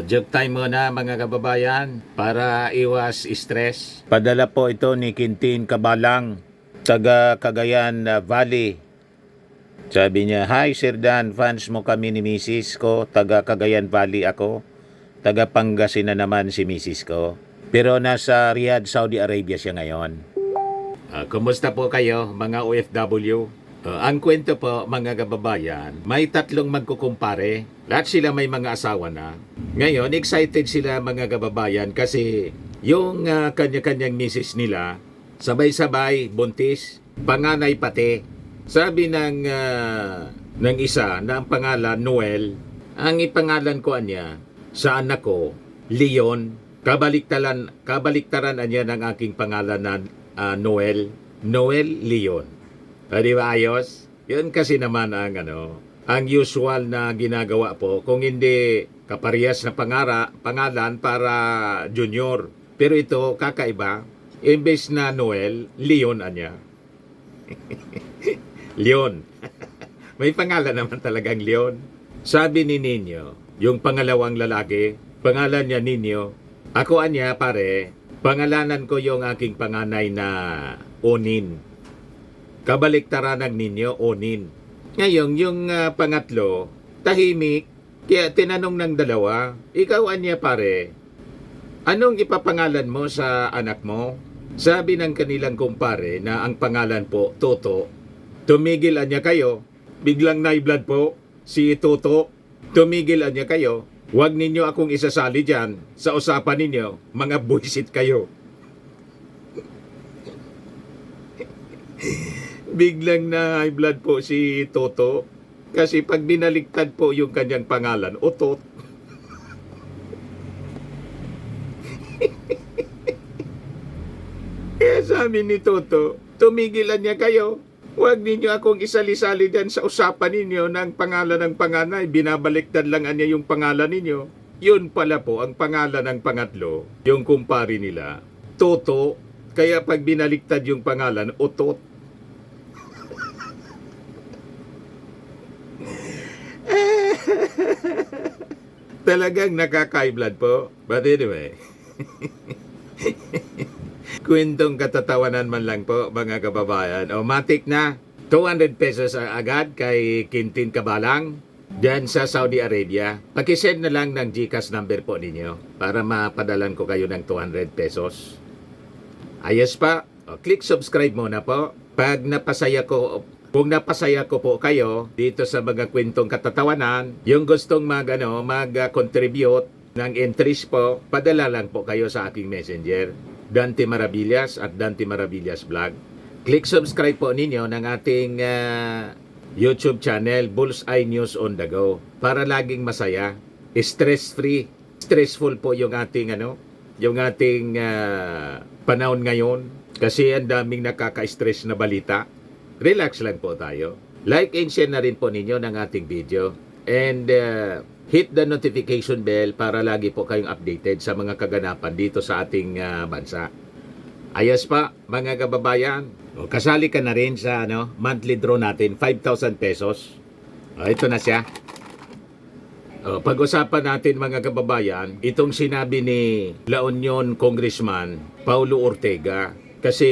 Joke time muna mga kababayan para iwas stress. Padala po ito ni Quintin Cabalang, taga Cagayan Valley. Sabi niya, "Hi Sir Dan, fans mo kami ni Mrs. ko, taga Cagayan Valley ako. Taga Pangasinan naman si Mrs. ko. Pero nasa Riyadh, Saudi Arabia siya ngayon." Kumusta po kayo mga OFW? Ang kwento po mga kababayan, may tatlong magkukumpare. Lahat sila may mga asawa na. Ngayon, excited sila mga kababayan kasi yung kanya-kanyang misis nila, sabay-sabay, buntis, panganay pati. Sabi ng isa na ang pangalan Noel, ang ipangalan ko niya sa anak ko, Leon. Kabaliktaran niya ng aking pangalan na Noel. Noel Leon. Di ba ayos? Yun kasi naman ang usual na ginagawa po kung hindi kaparehas na pangalan para junior. Pero ito kakaiba. Imbes na Noel, Leon niya. Leon. May pangalan naman talagang Leon. Sabi ni Nino, yung pangalawang lalaki, pangalan niya Nino. Ako anya pare, pangalanan ko yung aking panganay na Onin. Kabaliktaran ng Nino, Onin. Ngayon, yung pangatlo, tahimik. Kaya tinanong ng dalawa, ikaw anya pare, anong ipapangalan mo sa anak mo? Sabi ng kanilang kumpare na ang pangalan po, Toto. Tumigil anya kayo. Biglang na-blood po si Toto. Tumigil anya kayo. Huwag ninyo akong isasali dyan sa usapan ninyo. Mga buisit kayo. Biglang na high blood po si Toto. Kasi pag binaliktad po yung kanyang pangalan, Otot. Kaya sabi ni Toto, tumigilan niya kayo. Huwag ninyo akong isali-sali dyan sa usapan ninyo ng pangalan ng panganay. Binabaliktad lang niya yung pangalan ninyo. Yun pala po ang pangalan ng pangatlo, yung kumpari nila, Toto. Kaya pag binaliktad yung pangalan, Otot. Talagang nakaka-blood po. But anyway, kwentong katatawanan man lang po mga kababayan. O matik na 200 pesos agad kay Quintin Cabalang dyan sa Saudi Arabia. Pakisend na lang ng GCash number po ninyo para mapadalan ko kayo ng 200 pesos. Ayos pa. O, click subscribe muna po. Kung napasaya ko po kayo dito sa mga kwentong katatawanan, yung gustong mag-contribute ng entries po, padala lang po kayo sa aking messenger, Dante Maravillas at Dante Maravillas Vlog. Click subscribe po ninyo ng ating YouTube channel, Bullseye News on the Go, para laging masaya, stress-free. Stressful po yung ating panahon ngayon kasi ang daming nakaka-stress na balita. Relax lang po tayo. Like and share na rin po ninyo ng ating video. And hit the notification bell para lagi po kayong updated sa mga kaganapan dito sa ating bansa. Ayos pa, mga kababayan. Kasali ka na rin sa monthly draw natin, 5,000 pesos. Ito na siya. Pag-usapan natin mga kababayan, itong sinabi ni La Union Congressman Paulo Ortega. Kasi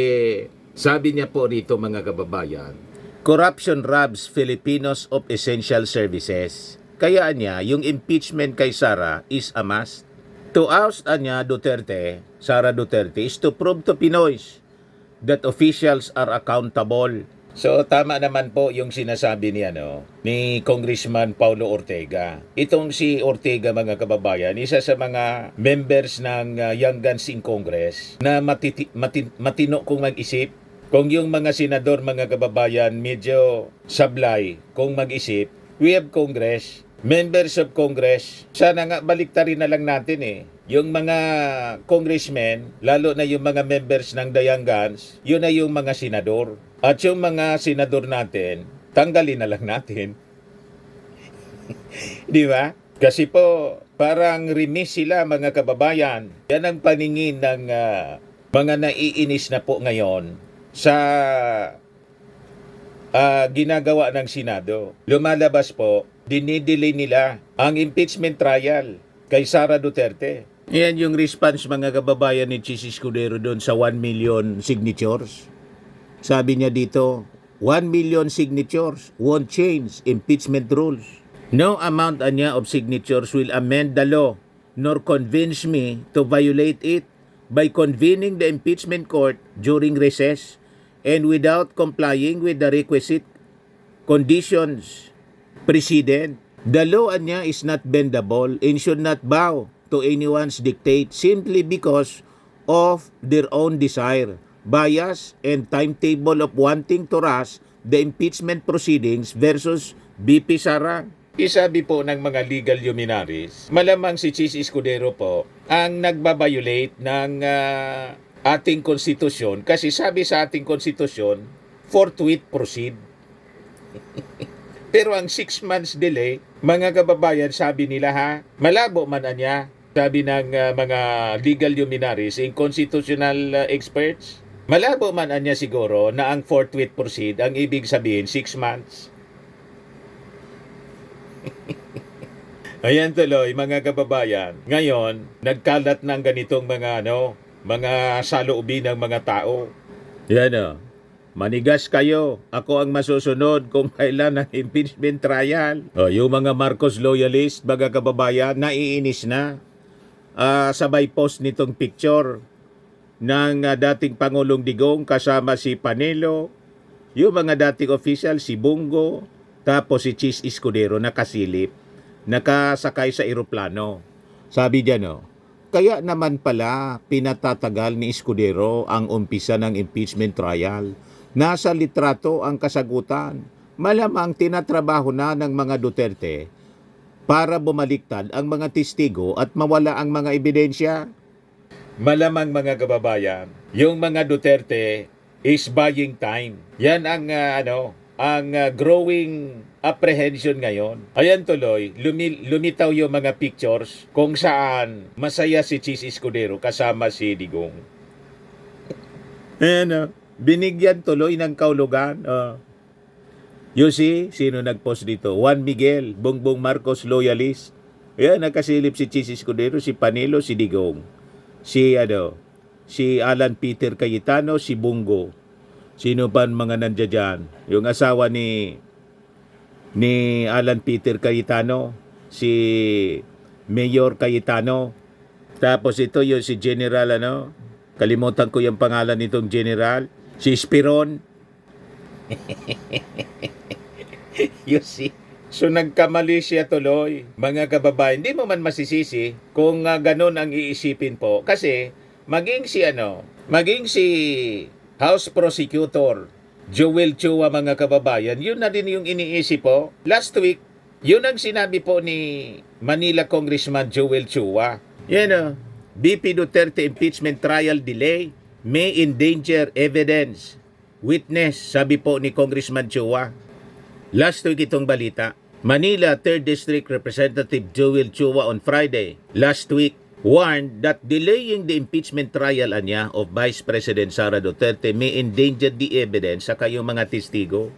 sabi niya po rito mga kababayan, corruption robs Filipinos of essential services. Kaya niya, yung impeachment kay Sara is a must. To oust Sara Duterte, is to prove to Pinoys that officials are accountable. So tama naman po yung sinasabi ni Congressman Paulo Ortega. Itong si Ortega mga kababayan, isa sa mga members ng Young Guns in Congress na matino kung mag-isip. Kung yung mga senador mga kababayan medyo sablay kung mag-isip, we have Congress, members of Congress. Sana nga baliktarin na lang natin yung mga congressmen, lalo na yung mga members ng The Young Guns, yun na yung mga senador. At yung mga senador natin, tanggalin na lang natin. Di ba? Kasi po, parang remiss sila mga kababayan. Yan ang paningin ng mga naiinis na po ngayon sa ginagawa ng Senado. Lumalabas po, dinidelay nila ang impeachment trial. kay Sara Duterte. Yan yung response mga kababayan ni Chis Escudero doon sa 1 million signatures. Sabi niya dito, 1 million signatures won't change impeachment rules. No amount anya of signatures will amend the law nor convince me to violate it by convening the impeachment court during recess and without complying with the requisite conditions precedent. The law anya is not bendable and should not bow to anyone's dictate simply because of their own desire, bias, and timetable of wanting to rush the impeachment proceedings versus BP Sara. Isabi po ng mga legal luminaries, malamang si Chis Escudero po ang nagbabiolate ng ating konstitusyon kasi sabi sa ating konstitusyon, forthwith proceed. Pero ang 6 months delay, mga kababayan, sabi nila malabo man anya, sabi ng mga legal luminaries and constitutional experts, malabo man anya siguro na ang forthwith proceed, ang ibig sabihin 6 months. Ayan tuloy mga kababayan. Ngayon, nagkalat ng ganitong mga mga saloobin ng mga tao. Yan manigas kayo. Ako ang masusunod kung kailan ang impeachment trial. Yung mga Marcos loyalist, mga kababayan, naiinis na. Sabay post nitong picture ng dating Pangulong Digong kasama si Panelo, yung mga dating official, si Bungo, tapos si Chis Escudero nakasilip, nakasakay sa eroplano. Sabi diyan, kaya naman pala pinatatagal ni Escudero ang umpisa ng impeachment trial. Nasa litrato ang kasagutan. Malamang tinatrabaho na ng mga Duterte para bumaliktad ang mga testigo at mawala ang mga ebidensya. Malamang mga kababayan, yung mga Duterte is buying time. Yan ang growing apprehension ngayon. Ayan tuloy, lumitaw yung mga pictures kung saan masaya si Chis Escudero kasama si Digong. Ayan binigyan tuloy ng kaulugan. You see, sino nagpost dito? Juan Miguel, Bongbong Marcos loyalist. Ayan, nakasilip si Chis Escudero, si Panelo, si Digong. Si Alan Peter Cayetano, si Bungo. Sino pa mga nandiyan dyan? Yung asawa ni Alan Peter Cayetano, si Mayor Cayetano. Tapos ito yung si General kalimutan ko yung pangalan nitong General, si Spiron. You see? So nagkamali siya tuloy, mga kababayan. Hindi mo man masisisi kung ganun ang iisipin po. Kasi maging si House Prosecutor Joel Chua, mga kababayan, yun na din yung iniisip po. Last week, yun ang sinabi po ni Manila Congressman Joel Chua. Yan BP Duterte impeachment trial delay may endanger evidence. Witness, sabi po ni Congressman Chua. Last week itong balita. Manila 3rd District Representative Joel Chua on Friday, last week, warned that delaying the impeachment trial of Vice President Sara Duterte may endanger the evidence sa kayong mga testigo.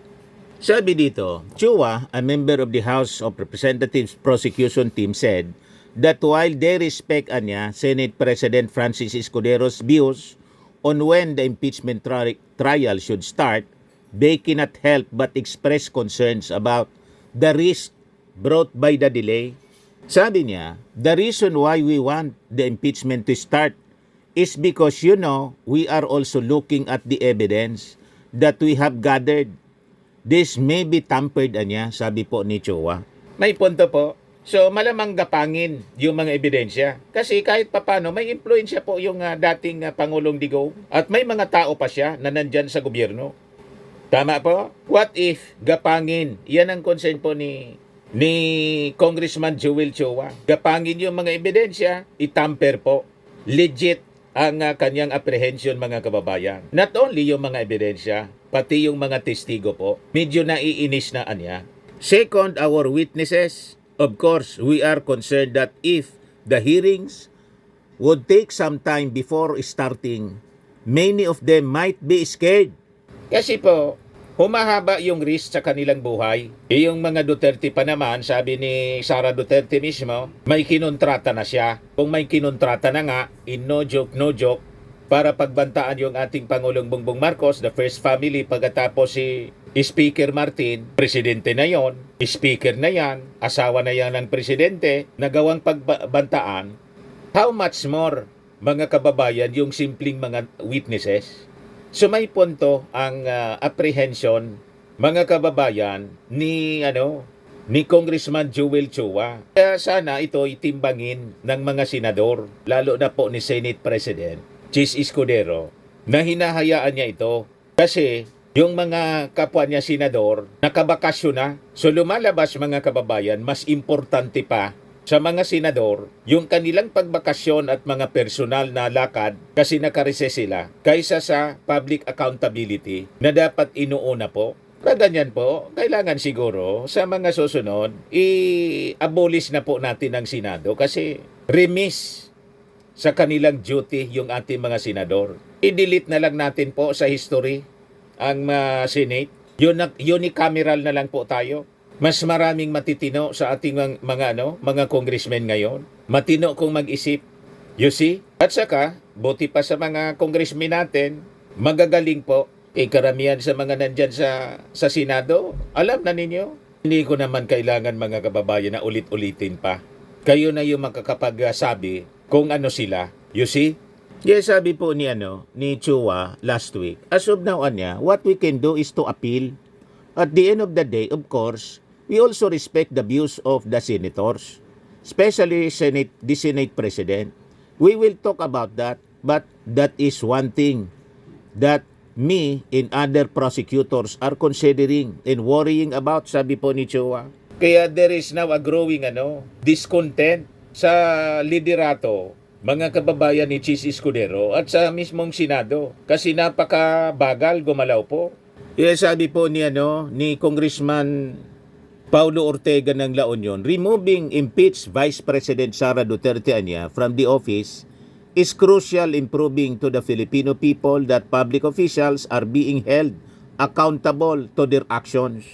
Sabi dito, Chua, a member of the House of Representatives prosecution team, said that while they respect Senate President Francis Escudero's views on when the impeachment trial should start, they cannot help but express concerns about the risk brought by the delay. Sabi niya, the reason why we want the impeachment to start is because we are also looking at the evidence that we have gathered. This may be tampered sabi po ni Chua. May punto po. So malamang gapangin yung mga ebidensya. Kasi kahit papano may impluensya po yung dating Pangulong Digong. At may mga tao pa siya na nandyan sa gobyerno. Tama po? What if gapangin? Yan ang concern po ni Congressman Joel Chua. Gapangin yung mga ebidensya, itamper po. Legit ang kanyang apprehension, mga kababayan. Not only yung mga ebidensya, pati yung mga testigo po. Medyo naiinis na anya. Second, our witnesses. Of course, we are concerned that if the hearings would take some time before starting, many of them might be scared. Kasi po, humahaba yung risk sa kanilang buhay. Yung mga Duterte pa naman, sabi ni Sara Duterte mismo, may kinontrata na siya. Kung may kinontrata na nga, in no joke, para pagbantaan yung ating Pangulong Bongbong Marcos, the first family, pagkatapos si Speaker Martin, presidente na yon, speaker na yan, asawa na yan ng presidente, nagawang pagbantaan, how much more, mga kababayan, yung simpleng mga witnesses? So may punto ang apprehension, mga kababayan, ni Congressman Joel Chua. Kaya sana ito itimbangin ng mga senador, lalo na po ni Senate President Chis Escudero, na hinahayaan niya ito kasi yung mga kapwa niya senador nakabakasyon na. So lumalabas, mga kababayan, mas importante pa sa mga senador yung kanilang pagbakasyon at mga personal na lakad kasi nakareses sila kaysa sa public accountability na dapat inuuna po. Kaya ganyan po, kailangan siguro sa mga susunod, i-abolish na po natin ang Senado kasi remiss sa kanilang duty yung ating mga senador. I-delete na lang natin po sa history ang Senate. Unicameral na lang po tayo. Mas maraming matitino sa ating mga congressmen ngayon. Matino kung mag-isip. You see? At saka, buti pa sa mga congressmen natin, magagaling po. Karamihan sa mga nandyan sa Senado, alam na ninyo. Hindi ko naman kailangan, mga kababayan, na ulit-ulitin pa. Kayo na yung makakapagsabi kung ano sila. You see? Yes, sabi po ni Chua last week. As of now, what we can do is to appeal. At the end of the day, of course, we also respect the views of the senators, especially the Senate President. We will talk about that, but that is one thing that me and other prosecutors are considering and worrying about, sabi po ni Chua. Kaya there is now a growing discontent sa liderato, mga kababayan ni Chis Escudero at sa mismong Senado kasi napakabagal gumalaw po. Sabi po ni Congressman Paulo Ortega ng La Union, removing impeached Vice President Sara Duterte from the office is crucial in proving to the Filipino people that public officials are being held accountable to their actions.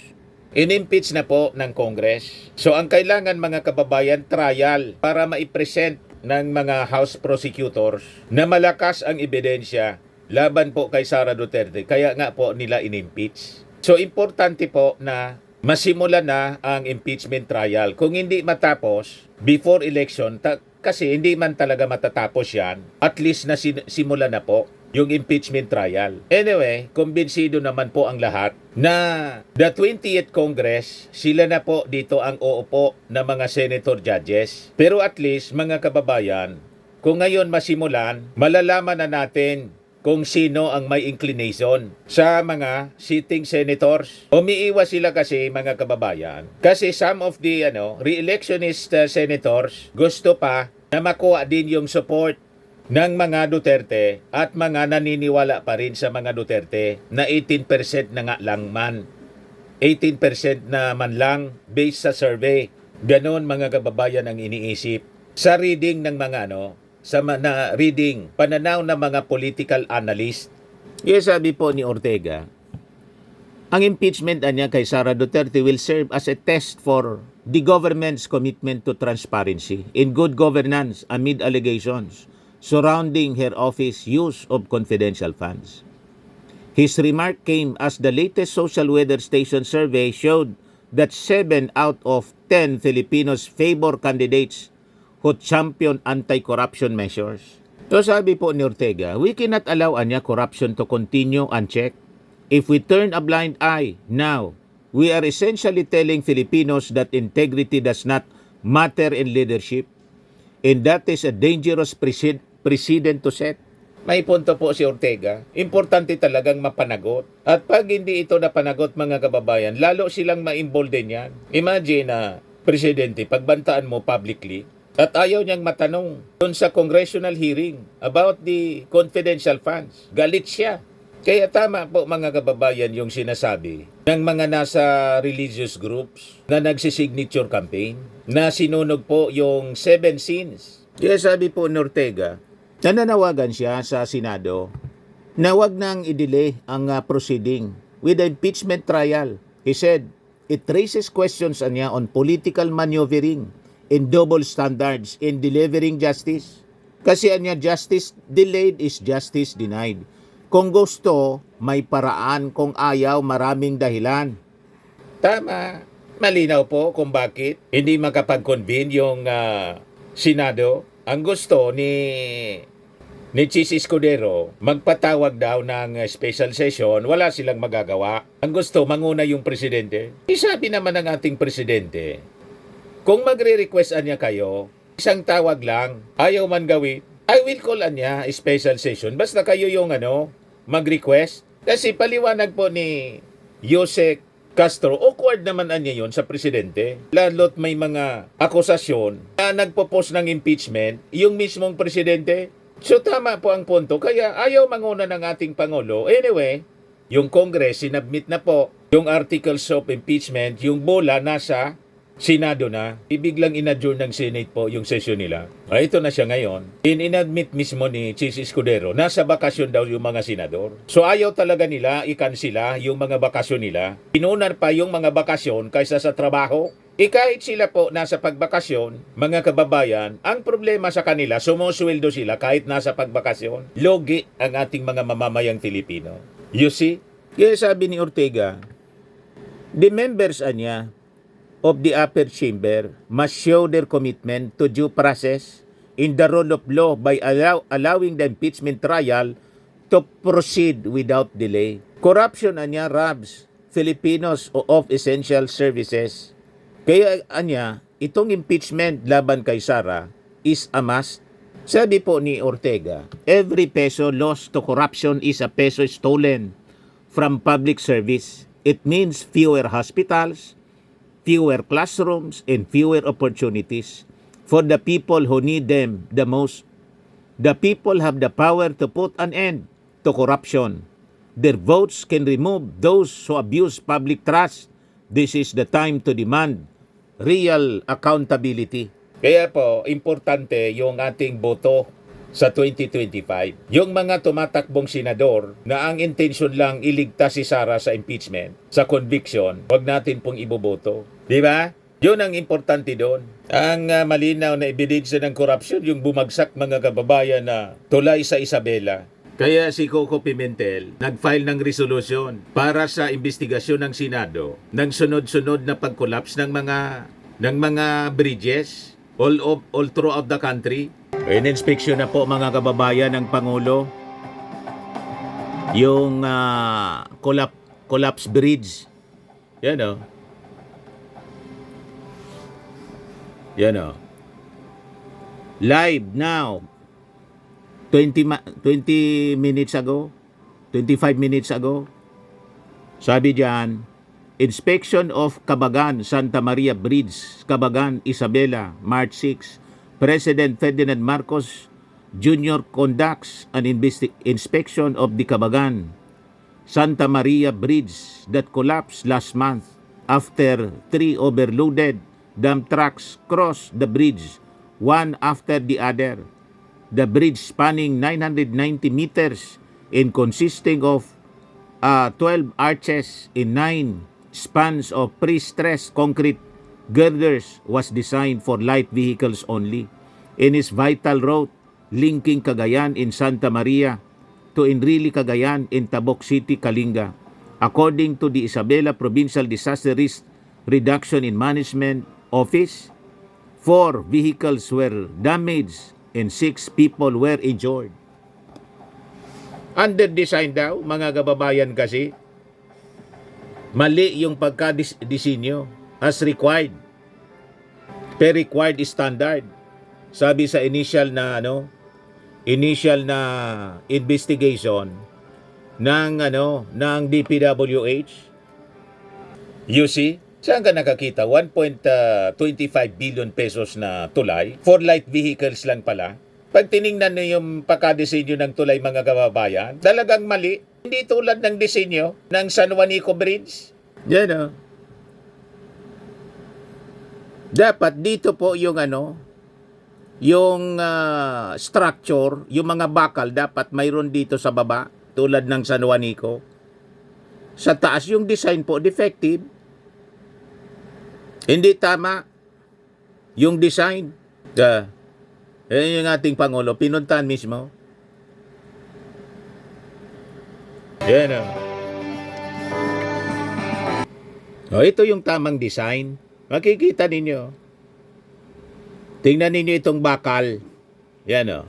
In-impeach na po ng Congress. So ang kailangan, mga kababayan, trial para maipresent ng mga House prosecutors na malakas ang ebidensya laban po kay Sara Duterte. Kaya nga po nila in-impeach. So importante po na masimula na ang impeachment trial. Kung hindi matapos before election, kasi hindi man talaga matatapos yan, at least na simula na po yung impeachment trial. Anyway, kumbinsido naman po ang lahat na the 20th Congress, sila na po dito ang uupo na mga senator judges. Pero at least, mga kababayan, kung ngayon masimulan, malalaman na natin kung sino ang may inclination sa mga sitting senators. Umiiwas sila kasi, mga kababayan, kasi some of the re-electionist senators gusto pa na makuha din yung support ng mga Duterte at mga naniniwala pa rin sa mga Duterte na 18% na nga lang man. 18% na man lang based sa survey. Ganon, mga kababayan, ang iniisip. Sa reading ng mga reading, pananaw ng mga political analyst. Sabi po ni Ortega, ang impeachment kay Sara Duterte will serve as a test for the government's commitment to transparency and good governance amid allegations surrounding her office use of confidential funds. His remark came as the latest social weather station survey showed that 7 out of 10 Filipinos favor candidates who champion anti-corruption measures. So sabi po ni Ortega, we cannot allow corruption to continue unchecked. If we turn a blind eye now, we are essentially telling Filipinos that integrity does not matter in leadership, and that is a dangerous precedent to set. May punto po si Ortega. Importante talagang mapanagot. At pag hindi ito napanagot, mga kababayan, lalo silang ma-embolden yan. Imagine na, Presidente, pagbantaan mo publicly, at ayaw niyang matanong doon sa congressional hearing about the confidential funds. Galit siya. Kaya tama po, mga kababayan, yung sinasabi ng mga nasa religious groups na nagsisignature campaign na sinunog po yung 7 sins. Kaya sabi po ni Ortega, nananawagan siya sa Senado na wag nang i-delay ang proceeding with the impeachment trial. He said, it raises questions anya on political maneuvering and double standards in delivering justice. Kasi anya, justice delayed is justice denied. Kung gusto, may paraan. Kung ayaw, maraming dahilan. Tama. Malinaw po kung bakit hindi makapag-convene yung Senado. Ang gusto ni Chis Escudero, magpatawag daw ng special session, wala silang magagawa. Ang gusto, manguna yung presidente. Isabi naman ng ating presidente, kung magre-request niya kayo, isang tawag lang, ayaw man gawin, I will call niya special session. Basta kayo yung mag-request. Kasi paliwanag po ni Yusek Castro, awkward naman niya yon sa presidente. Lalo't may mga akusasyon na nagpo-post ng impeachment, yung mismong presidente. So tama po ang punto, kaya ayaw manguna ng ating Pangulo. Anyway, yung Congress sinabmit na po yung articles of impeachment, yung bola nasa Senado na, ibiglang inadjourn ng Senate po yung session nila. Ito na siya ngayon. Inadmit mismo ni Chis Escudero, nasa bakasyon daw yung mga senador. So ayaw talaga nila ikansila yung mga bakasyon nila. Pinunar pa yung mga bakasyon kaysa sa trabaho. Kahit sila po nasa pagbakasyon, mga kababayan, ang problema sa kanila, sumusweldo sila kahit nasa pagbakasyon. Logi ang ating mga mamamayang Filipino. You see? Kaya sabi ni Ortega, the members anya of the upper chamber must show their commitment to due process in the rule of law by allowing the impeachment trial to proceed without delay. Corruption anya robs Filipinos of essential services. Kaya anya, itong impeachment laban kay Sara is a must. Sabi po ni Ortega, every peso lost to corruption is a peso stolen from public service. It means fewer hospitals, fewer classrooms, and fewer opportunities for the people who need them the most. The people have the power to put an end to corruption. Their votes can remove those who abuse public trust. This is the time to demand real accountability. Kaya po, importante yung ating boto sa 2025. Yung mga tumatakbong senador na ang intensyon lang iligtas si Sara sa impeachment, sa conviction, wag natin pong iboboto. Di ba? Yun ang importante doon. Ang malinaw na ebidensya ng korupsyon, yung bumagsak mga kababayan na tulay sa Isabela. Kaya si Coco Pimentel nag-file ng resolusyon para sa investigasyon ng Senado ng sunod-sunod na pag-collapse ng mga bridges all throughout the country. In-inspection na po mga kababayan ng Pangulo yung collapse bridge. Yan o. Yan o. Live now. 20 minutes ago, 25 minutes ago, sabi diyan, inspection of Cabagan, Santa Maria Bridge, Cabagan, Isabela, March 6. President Ferdinand Marcos Jr. conducts an inspection of the Cabagan, Santa Maria Bridge that collapsed last month after 3 overloaded dump trucks crossed the bridge, one after the other. The bridge spanning 990 meters and consisting of 12 arches in 9 spans of pre-stressed concrete girders was designed for light vehicles only. In its vital route linking Cagayan in Santa Maria to Enrile Cagayan in Tabok City, Kalinga. According to the Isabela Provincial Disaster Risk Reduction and Management Office, 4 vehicles were damaged and 6 people were injured. Under design daw, mga kababayan kasi, mali yung pagka-disenyo as required. Per required standard. Sabi sa initial na investigation ng DPWH. You see? Saan ka nakakita? 1.25 billion pesos na tulay for light vehicles lang pala. Pag tiningnan nyo yung pagkadisenyo ng tulay mga kababayan, talagang mali. Hindi tulad ng disenyo ng San Juanico Bridge. Yan o. Dapat dito po yung structure, yung mga bakal dapat mayroon dito sa baba tulad ng San Juanico. Sa taas yung design po defective. Hindi tama yung design. Yan yung ating Pangulo, pinuntahan mismo. Yan o. Ito yung tamang design. Makikita ninyo. Tingnan ninyo itong bakal. Yan o.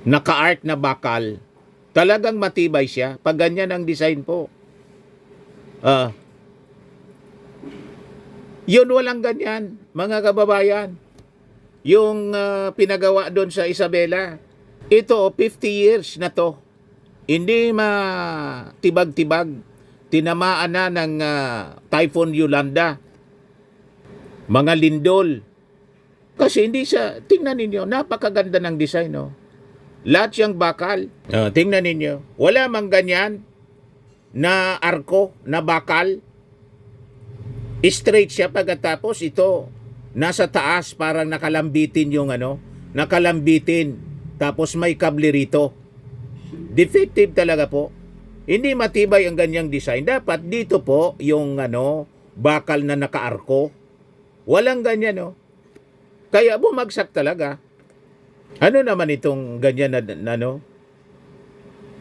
Naka-art na bakal. Talagang matibay siya. Pag ganyan ang design po. Yun walang ganyan, mga kababayan. Yung pinagawa doon sa Isabela. Ito, 50 years na to. Hindi matibag-tibag. Tinamaan na ng Typhoon Yolanda. Mga lindol. Kasi hindi siya, tingnan ninyo, napakaganda ng design, no? Lahat siyang bakal. Tingnan ninyo. Wala mang ganyan na arko, na bakal. Straight siya pagkatapos ito. Nasa taas parang nakalambitin yung nakalambitin. Tapos may kable rito. Defective talaga po. Hindi matibay ang ganyang design. Dapat dito po yung bakal na nakaarko. Walang ganyan, no? Kaya bumagsak talaga. Ano naman itong ganyan na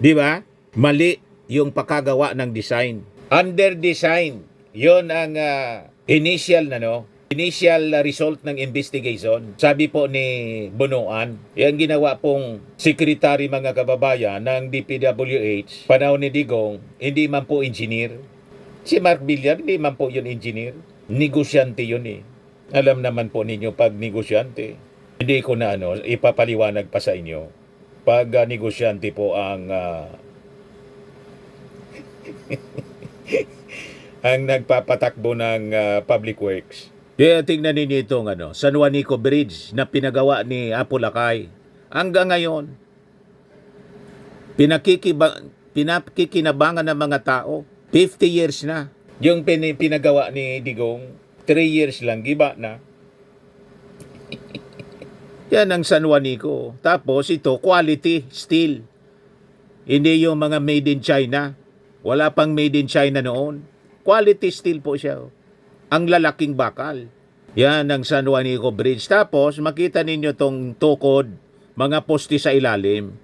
di ba? Mali yung pakagawa ng design. Under design. Yon ang initial result ng investigation. Sabi po ni Bunuan, yung ginawa pong secretary mga kababayan ng DPWH, panahon ni Digong, hindi man po engineer. Si Mark Villar, hindi man po yun engineer. Negosyante yun eh. Alam naman po ninyo pag negosyante. Hindi ko na ipapaliwanag pa sa inyo. Pag negosyante po ang ang nagpapatakbo ng public works. Kaya tingnan ninyo itong San Juanico Bridge na pinagawa ni Apo Lakay. Hanggang ngayon, pinakikinabangan ng mga tao. 50 years na. Yung pinagawa ni Digong, 3 years lang, giba na. Yan ang San Juanico. Tapos ito, quality steel. Hindi yung mga made in China. Wala pang made in China noon. Quality steel po siya. Ang lalaking bakal. Yan ang San Juanico Bridge. Tapos, makita ninyo tong tukod, mga poste sa ilalim.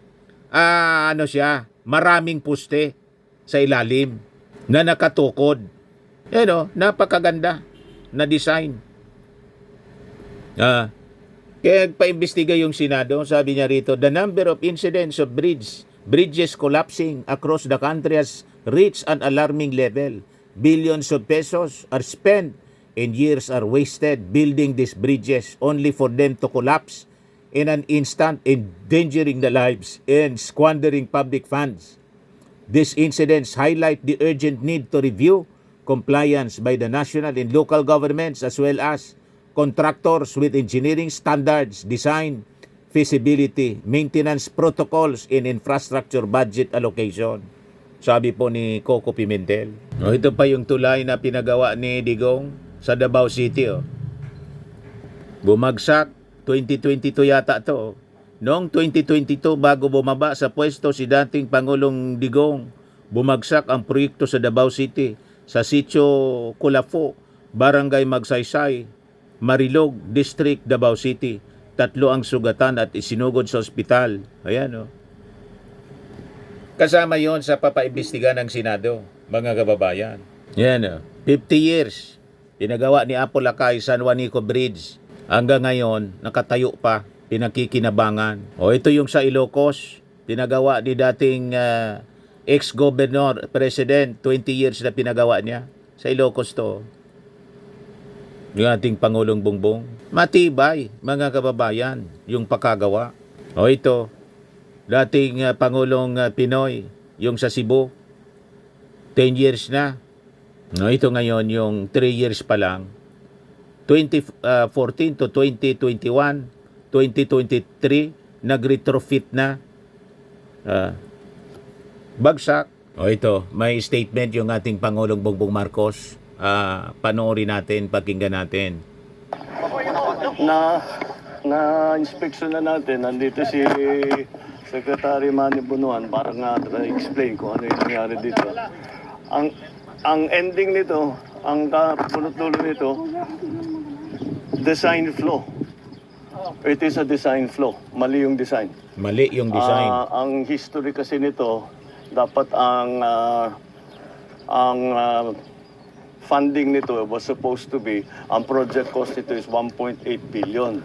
Maraming poste sa ilalim na nakatukod. Yan napakaganda na design. Kaya paimbestiga yung Senado, sabi niya rito, the number of incidents of bridges collapsing across the country has reached an alarming level. Billions of pesos are spent and years are wasted building these bridges only for them to collapse in an instant, endangering the lives and squandering public funds. These incidents highlight the urgent need to review compliance by the national and local governments as well as contractors with engineering standards, design, feasibility, maintenance protocols, and infrastructure budget allocation. Sabi po ni Coco Pimentel. Ito pa yung tulay na pinagawa ni Digong sa Davao City. Bumagsak, 2022 yata to. Noong 2022, bago bumaba sa pwesto si dating Pangulong Digong, bumagsak ang proyekto sa Davao City, sa Sitio Culafo, Barangay Magsaysay, Marilog, District, Davao City. 3 ang sugatan at isinugod sa ospital. Ayan Kasama yon sa papaimbestiga ng Senado, mga kababayan. Yan 50 years. Pinagawa ni Apo Lakay San Juanico Bridge. Hanggang ngayon, nakatayo pa, pinakikinabangan. Ito yung sa Ilocos. Pinagawa ni dating ex-governor, president, 20 years na pinagawa niya. Sa Ilocos to. Yung ating Pangulong Bongbong. Matibay, mga kababayan, yung pakagawa. Ito. Dating Pangulong Pinoy, yung sa Cebu, 10 years na. Ito ngayon, yung 3 years pa lang. 2014 to 2021, 2023, nag-retrofit na. Bagsak. Ito, may statement yung ating Pangulong Bongbong Marcos. Panoorin natin, pakinggan natin. Na-inspection na natin. Nandito si Secretary Manny Bunuan para nga explain kung ano yung nangyari dito. ang ending nito, ang punot-dulo nito, design flaw. It is a design flaw. Mali yung design. Mali yung design. Ang history kasi nito, dapat ang funding nito was supposed to be, ang project cost nito is 1.8 billion.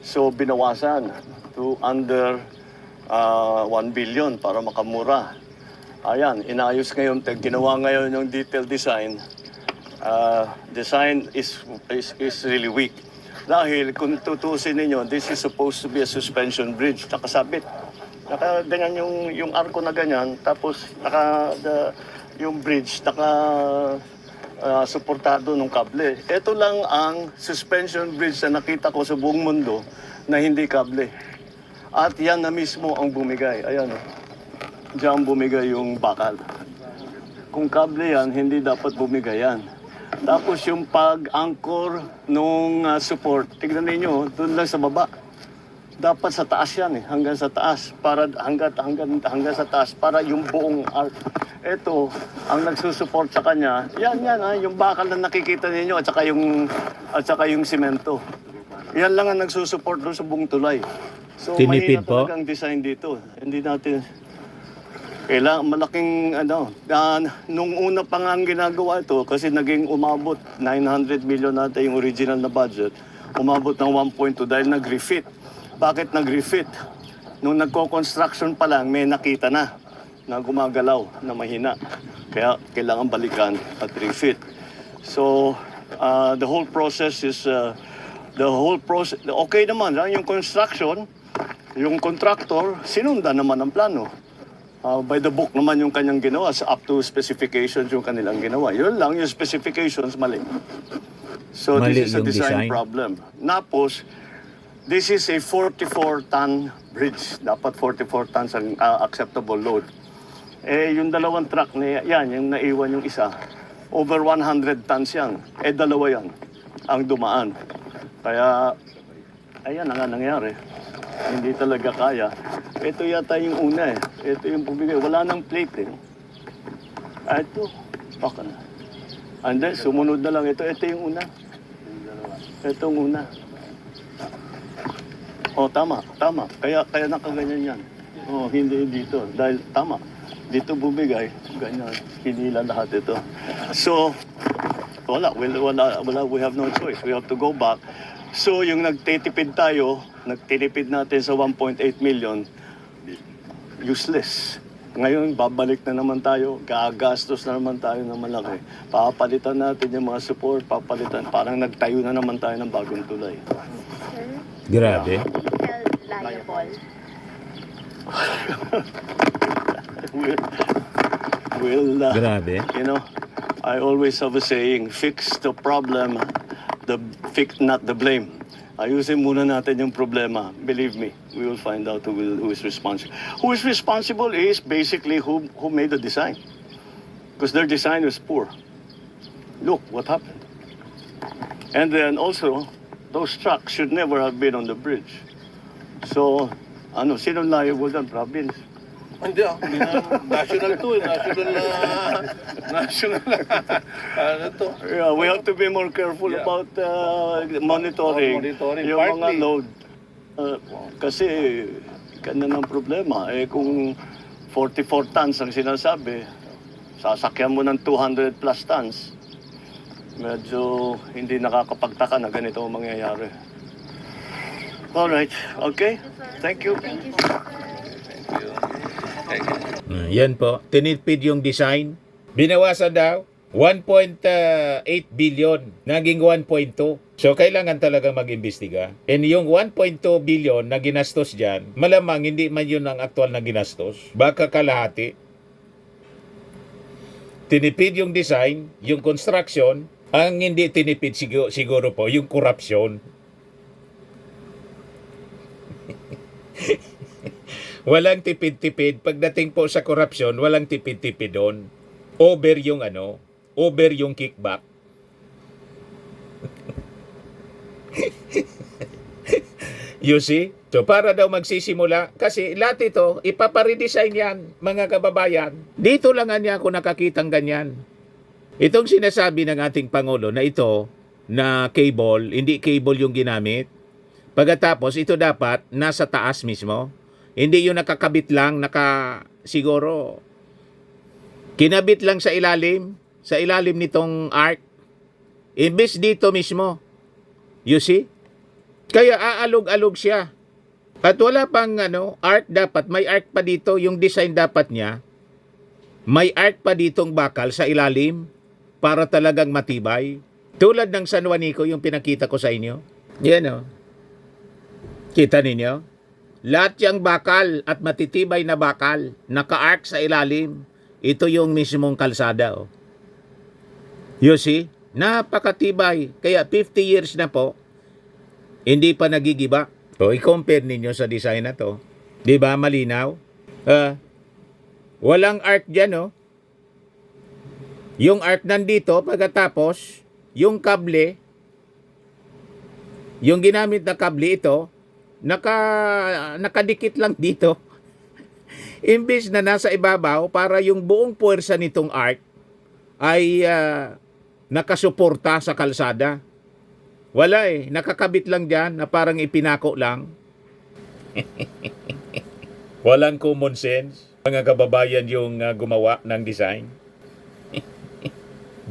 So binawasan to under 1 billion para makamura. Ayan, inayos ngayon, ginawa ngayon yung detailed design. Design is really weak. Dahil kung tutusin ninyo, this is supposed to be a suspension bridge, nakasabit. Ganyan yung arko na ganyan, tapos yung bridge suportado ng kable. Ito lang ang suspension bridge na nakita ko sa buong mundo na hindi kable. At yan na mismo ang bumigay. Ayan, diyan bumigay yung bakal. Kung kable yan, hindi dapat bumigay yan. Tapos yung pag-anchor nung support, tignan ninyo, doon lang sa baba. Dapat sa taas yan hanggang sa taas para hanggang sa taas para yung buong arc. Ito ang nagsusupport sa kanya. Yan yung bakal na nakikita ninyo at saka yung semento. Yan lang ang nagsusupport doon sa buong tulay. So Tinipid mahina po? talaga ang design dito. Hindi natin kailangan malaking nung una pa nga ang ginagawa ito kasi naging umabot 900 million natin yung original na budget. Umabot ng 1.2 dahil nag-refit. Bakit nag-refit? Nung nagko-construction pa lang, may nakita na gumagalaw, na mahina. Kaya kailangan balikan at refit. So, the whole process is, okay naman, yung construction, yung contractor, sinundan naman ang plano. By the book naman yung kanyang ginawa, up to specifications yung kanilang ginawa. Yun lang, yung specifications mali. So, Mali this is a yung design design. problem. Napos, this is a 44-ton bridge. Dapat 44 tons ang acceptable load. Yung dalawang truck na yan, yung naiwan yung isa, over 100 tons yan. Dalawa yan ang dumaan. Kaya, ayan ang nga nangyari. Hindi talaga kaya. Ito yata yung una Ito yung bumigay. Wala nang plate Ito, baka na. And then, sumunod na lang ito. Ito yung una. Ito yung una. Tama. Kaya nakaganyan yan. Hindi dito. Dahil tama. Dito bumigay, ganyan. Hinila lahat ito. So, wala. We have no choice. We have to go back. So, yung nagtitipid natin sa 1.8 million, useless. Ngayon, babalik na naman tayo, gagastos na naman tayo ng malaki. Papalitan natin yung mga support, parang nagtayo na naman tayo ng bagong tulay. Grabe. Liable. Grabe. I always have a saying, fix the problem, not the blame. Ayusin muna natin yung problema. Believe me, we will find out who is responsible. Who is responsible is basically who made the design. Because their design was poor. Look what happened. And then also, those trucks should never have been on the bridge. So, sino liable dyan? Province. Hindi national to national to. Yeah, we have to be more careful about monitoring yung mga partly. load. Kasi, ganyan ang problema. Kung 44 tons ang sinasabi, sasakyan mo ng 200 plus tons, medyo hindi nakakapagtaka na ganito ang mangyayari. Alright, okay. Thank you. Thank you, sir. Yan po. Tinipid yung design. Binawasan daw. 1.8 billion. Naging 1.2. So, kailangan talaga mag-imbestiga. And yung 1.2 billion na ginastos dyan, malamang hindi man yun ang aktual na ginastos. Baka kalahati. Tinipid yung design, yung construction. Ang hindi tinipid siguro po, yung corruption. Walang tipid-tipid. Pagdating po sa korupsyon, walang tipid-tipid doon. Over yung kickback. You see? So para daw magsisimula, kasi lahat ito, ipaparedesign yan, mga kababayan. Dito lang niya ako nakakitang ganyan. Itong sinasabi ng ating Pangulo na ito, na cable, hindi cable yung ginamit. Pagkatapos, ito dapat nasa taas mismo. Hindi yung nakakabit lang, siguro, kinabit lang sa ilalim nitong arc. Imbes dito mismo. You see? Kaya aalog-alog siya. At wala pang arc dapat, may arc pa dito, yung design dapat niya. May arc pa ditong bakal sa ilalim para talagang matibay. Tulad ng San Juanico, yung pinakita ko sa inyo. Yan o. Kita ninyo? Lahat yung bakal at matitibay na bakal, naka-arc sa ilalim. Ito yung mismong kalsada. Oh. You see? Napakatibay. Kaya 50 years na po, hindi pa nagigiba. O, i-compare ninyo sa design na to. Di ba malinaw? Walang arc dyan, oh. Yung arc nandito, pagkatapos, yung kable, yung ginamit na kable ito, nakadikit lang dito. Imbis na nasa ibabaw, para yung buong puwersa nitong arc ay nakasuporta sa kalsada. Wala nakakabit lang dyan na parang ipinako lang. Walang common sense. Mga kababayan yung gumawa ng design.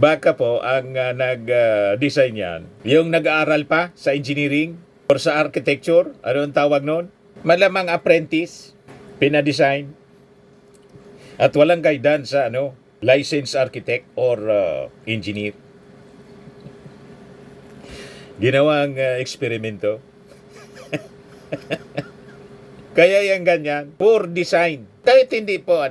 Baka po ang nag-design yan, yung nag-aaral pa sa engineering or sa architecture, ano ang tawag nun? Malamang apprentice, pinadesign. At walang guidance sa licensed architect or engineer. Ginawang eksperimento. Kaya yung ganyan, poor design. Kahit hindi po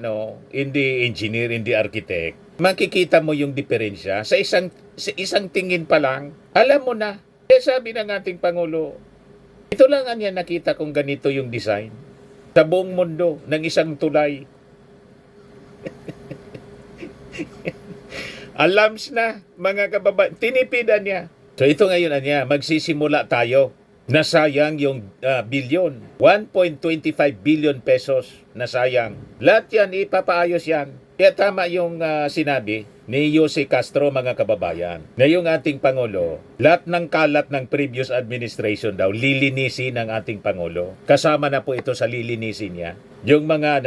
hindi engineer, hindi architect, makikita mo yung diferensya sa isang tingin pa lang, alam mo na. Kaya sabi ng ating Pangulo, ito lang niya nakita kung ganito yung design sa buong mundo ng isang tulay. Alams na, mga kababayan, tinipidan niya. So ito ngayon magsisimula tayo. Nasayang yung bilyon. 1.25 billion pesos nasayang. Lahat yan, ipapaayos yan. Kaya tama yung sinabi ni Jose Castro, mga kababayan, na yung ating Pangulo, lahat ng kalat ng previous administration daw, lilinisin ng ating Pangulo. Kasama na po ito sa lilinisin niya. Yung mga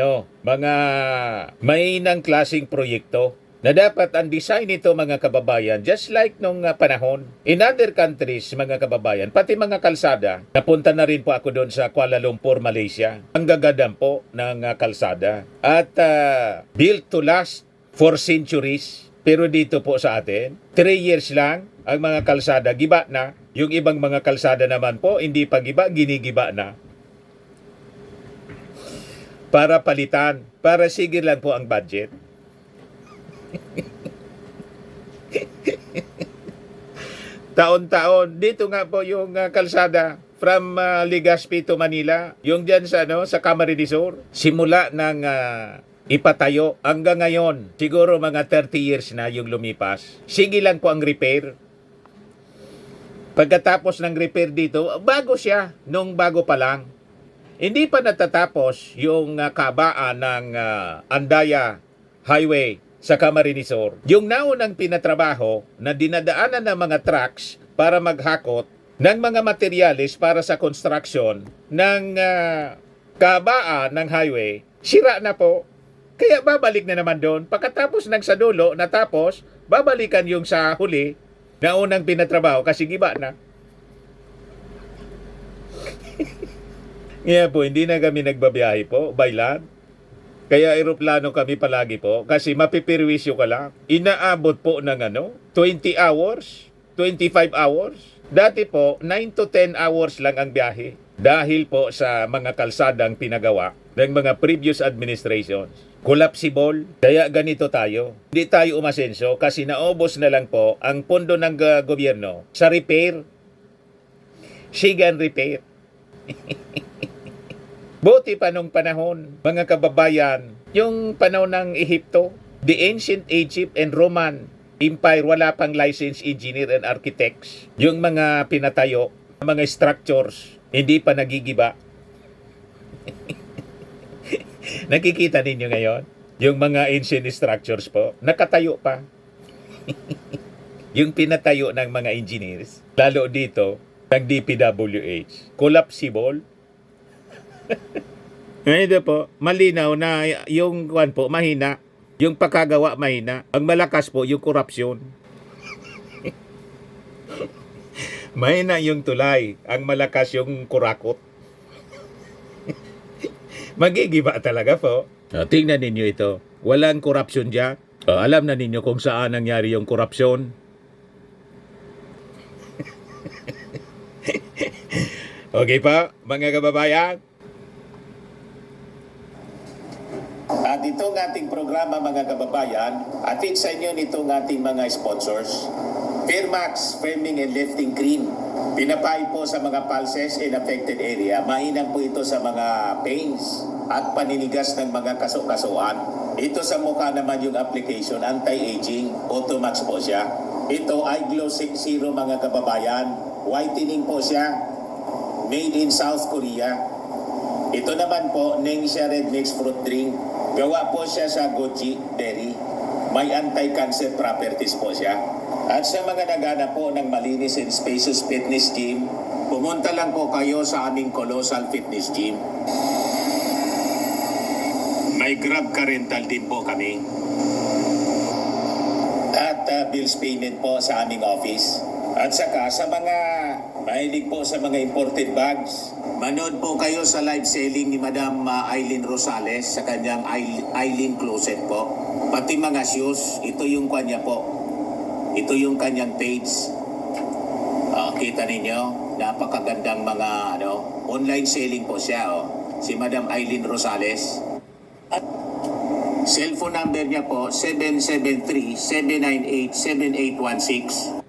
mainang klaseng proyekto, na dapat ang design nito, mga kababayan, just like nung panahon. In other countries, mga kababayan, pati mga kalsada, napunta na rin po ako doon sa Kuala Lumpur, Malaysia. Ang gagandang po ng kalsada. At built to last for centuries. Pero dito po sa atin, 3 years lang ang mga kalsada, giba na. Yung ibang mga kalsada naman po, hindi pa giba, ginigiba na. Para palitan, para sige lang po ang budget. Taon-taon dito nga po yung kalsada from Legazpi to Manila, yung diyan sa Camarines Sur, simula ng ipatayo hanggang ngayon, siguro mga 30 years na yung lumipas. Sige lang po ang repair. Pagkatapos ng repair dito, bago siya, nung bago pa lang. Hindi pa natatapos yung kabaan ng Andaya Highway sa Camarines Sur. Yung naunang pinatrabaho na dinadaanan ng mga trucks para maghakot ng mga materyales para sa construction ng kabaan ng highway, sira na po. Kaya babalik na naman doon. Pagkatapos ng sa dulo, natapos, babalikan yung sa huli na unang pinatrabaho kasi giba na. Kaya po, hindi na kami nagbabiyahe po by land. Kaya aeroplano kami palagi po kasi mapipirwisyo ka lang. Inaabot po ng 20 hours, 25 hours. Dati po, 9 to 10 hours lang ang biyahe. Dahil po sa mga kalsadang pinagawa ng mga previous administrations. Collapsible. Kaya ganito tayo. Hindi tayo umasenso kasi naubos na lang po ang pondo ng gobyerno sa repair. Sigan repair. Buti pa nung panahon, mga kababayan, yung panahon ng Ehipto, the ancient Egypt and Roman Empire, wala pang licensed engineer and architects. Yung mga pinatayo, mga structures, hindi pa nagigiba. Nakikita ninyo ngayon? Yung mga ancient structures po, nakatayo pa. Yung pinatayo ng mga engineers, lalo dito, ng DPWH, collapsible. Ngayon po, malinaw na yung kwan po, mahina. Yung pagkagawa, mahina. Ang malakas po, yung korupsyon. Mahina yung tulay. Ang malakas yung kurakot. Magigiba talaga po. Tingnan ninyo ito. Walang korupsyon dyan. Alam na ninyo kung saan nangyari yung korupsyon. Okay pa, mga kababayan? At itong ating programa mga kababayan, atid sa inyo nitong ating mga sponsors. Fairmax Firming and Lifting Cream. Pinapay po sa mga pulses in affected area. Mainam po ito sa mga pains at paninigas ng mga kaso-kasuan. Ito sa mukha naman yung application, anti-aging, Automax po siya. Ito ay Glow 60 mga kababayan. Whitening po siya. Made in South Korea. Ito naman po, Ningxia Red Mix Fruit Drink. Gawa po siya sa goji berry. May anti-cancer properties po siya. At sa mga naghanap po ng malinis and spacious fitness gym, pumunta lang po kayo sa aming Colossal Fitness Gym. May Grab ka rental din po kami. At bills payment po sa aming office. At saka sa mga mahilig po sa mga imported bags, manood po kayo sa live selling ni Madam Aileen Rosales sa kanyang Aileen Closet po. Pati mga shoes, ito yung kanya po. Ito yung kanyang page. Kita ninyo, napakagandang mga online selling po siya. Si Madam Aileen Rosales. At cellphone number niya po, 773-798-7816.